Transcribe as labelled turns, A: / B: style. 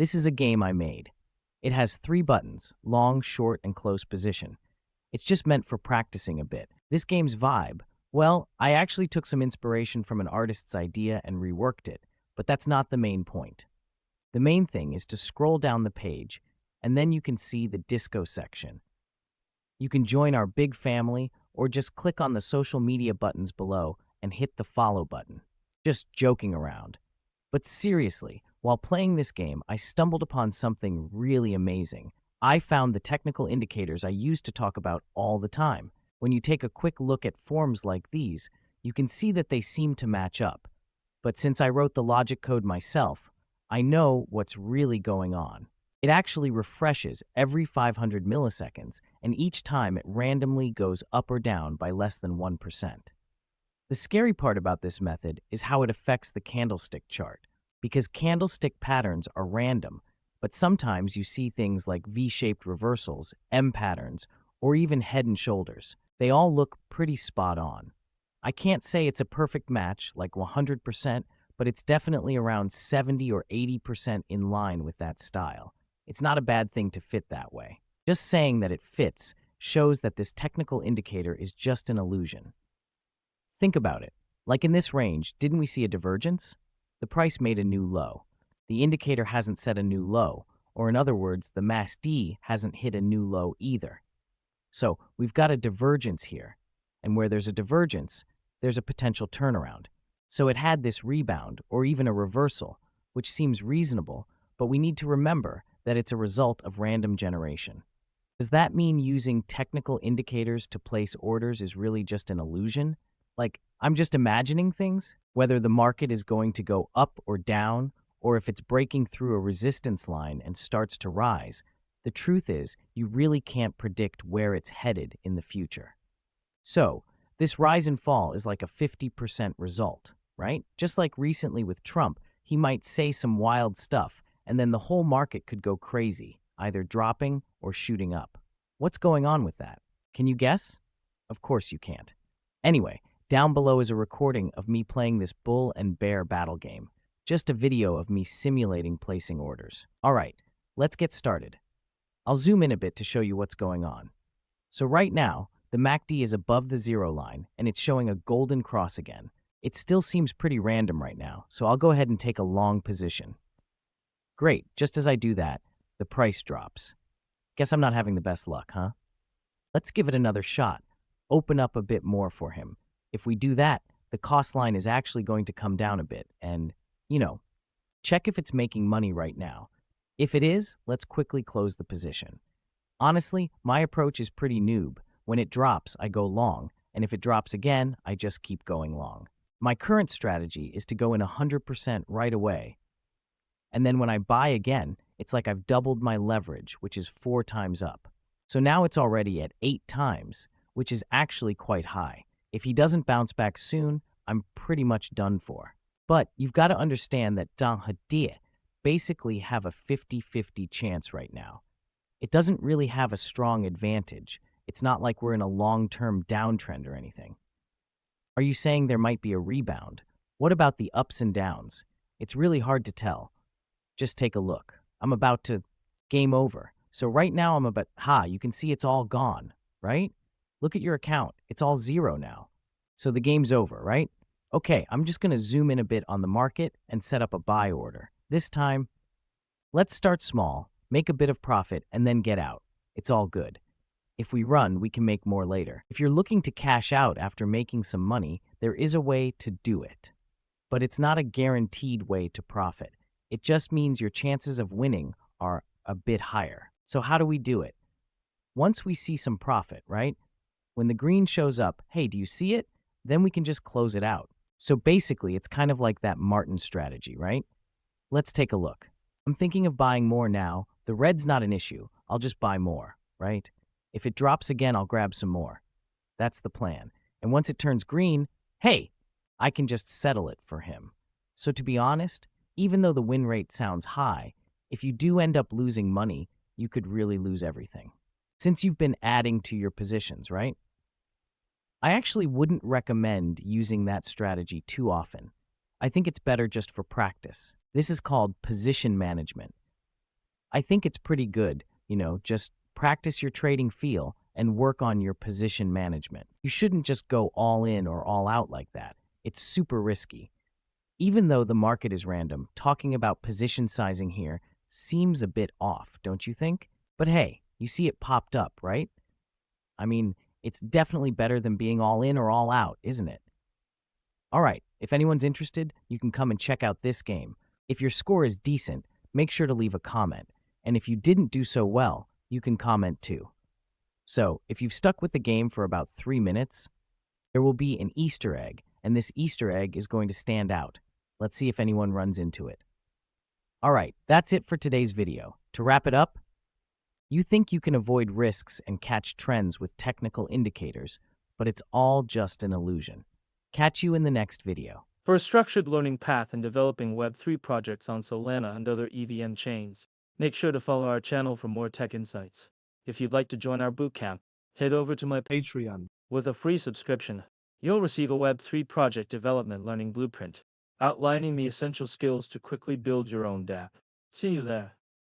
A: This is a game I made. It has 3 buttons, long, short, and close position. It's just meant for practicing a bit. This game's vibe, well, I actually took some inspiration from an artist's idea and reworked it, but that's not the main point. The main thing is to scroll down the page, and then you can see the disco section. You can join our big family, or just click on the social media buttons below and hit the follow button. Just joking around. But seriously, while playing this game, I stumbled upon something really amazing. I found the technical indicators I used to talk about all the time. When you take a quick look at forms like these, you can see that they seem to match up. But since I wrote the logic code myself, I know what's really going on. It actually refreshes every 500 milliseconds, and each time it randomly goes up or down by less than 1%. The scary part about this method is how it affects the candlestick chart, because candlestick patterns are random, but sometimes you see things like V-shaped reversals, M patterns, or even head and shoulders. They all look pretty spot on. I can't say it's a perfect match, like 100%, but it's definitely around 70 or 80% in line with that style. It's not a bad thing to fit that way. Just saying that it fits shows that this technical indicator is just an illusion. Think about it. Like in this range, didn't we see a divergence? The price made a new low. The indicator hasn't set a new low, or in other words, the MACD hasn't hit a new low either. So we've got a divergence here, and where there's a divergence, there's a potential turnaround. So it had this rebound, or even a reversal, which seems reasonable, but we need to remember that it's a result of random generation. Does that mean using technical indicators to place orders is really just an illusion? Like, I'm just imagining things? Whether the market is going to go up or down, or if it's breaking through a resistance line and starts to rise, the truth is you really can't predict where it's headed in the future. So, this rise and fall is like a 50% result, right? Just like recently with Trump, he might say some wild stuff, and then the whole market could go crazy, either dropping or shooting up. What's going on with that? Can you guess? Of course you can't. Anyway, down below is a recording of me playing this bull and bear battle game. Just a video of me simulating placing orders. All right, let's get started. I'll zoom in a bit to show you what's going on. So right now, the MACD is above the 0 line, and it's showing a golden cross again. It still seems pretty random right now, so I'll go ahead and take a long position. Great, just as I do that, the price drops. Guess I'm not having the best luck, huh? Let's give it another shot. Open up a bit more for him. If we do that, the cost line is actually going to come down a bit, and, check if it's making money right now. If it is, let's quickly close the position. Honestly, my approach is pretty noob. When it drops, I go long, and if it drops again, I just keep going long. My current strategy is to go in 100% right away. And then when I buy again, it's like I've doubled my leverage, which is 4 times up. So now it's already at 8 times, which is actually quite high. If he doesn't bounce back soon, I'm pretty much done for. But you've got to understand that Dang Hadia basically have a 50-50 chance right now. It doesn't really have a strong advantage. It's not like we're in a long-term downtrend or anything. Are you saying there might be a rebound? What about the ups and downs? It's really hard to tell. Just take a look. I'm about to game over. So right now you can see it's all gone, right? Look at your account. It's all 0 now. So the game's over, right? Okay, I'm just going to zoom in a bit on the market and set up a buy order. This time, let's start small, make a bit of profit, and then get out. It's all good. If we run, we can make more later. If you're looking to cash out after making some money, there is a way to do it. But it's not a guaranteed way to profit. It just means your chances of winning are a bit higher. So how do we do it? Once we see some profit, right? When the green shows up, hey, do you see it? Then we can just close it out. So basically, it's kind of like that Martin strategy, right? Let's take a look. I'm thinking of buying more now. The red's not an issue. I'll just buy more, right? If it drops again, I'll grab some more. That's the plan. And once it turns green, hey, I can just settle it for him. So to be honest, even though the win rate sounds high, if you do end up losing money, you could really lose everything. Since you've been adding to your positions, right? I actually wouldn't recommend using that strategy too often. I think it's better just for practice. This is called position management. I think it's pretty good, just practice your trading feel and work on your position management. You shouldn't just go all in or all out like that. It's super risky. Even though the market is random, talking about position sizing here seems a bit off, don't you think? But hey, you see it popped up, right? I mean, it's definitely better than being all in or all out, isn't it? All right, if anyone's interested, you can come and check out this game. If your score is decent, make sure to leave a comment. And if you didn't do so well, you can comment too. So, if you've stuck with the game for about 3 minutes, there will be an Easter egg, and this Easter egg is going to stand out. Let's see if anyone runs into it. All right, that's it for today's video. To wrap it up, you think you can avoid risks and catch trends with technical indicators, but it's all just an illusion. Catch you in the next video.
B: For a structured learning path in developing Web3 projects on Solana and other EVM chains, make sure to follow our channel for more tech insights. If you'd like to join our bootcamp, head over to my Patreon. With a free subscription, you'll receive a Web3 project development learning blueprint, outlining the essential skills to quickly build your own dApp. See you there.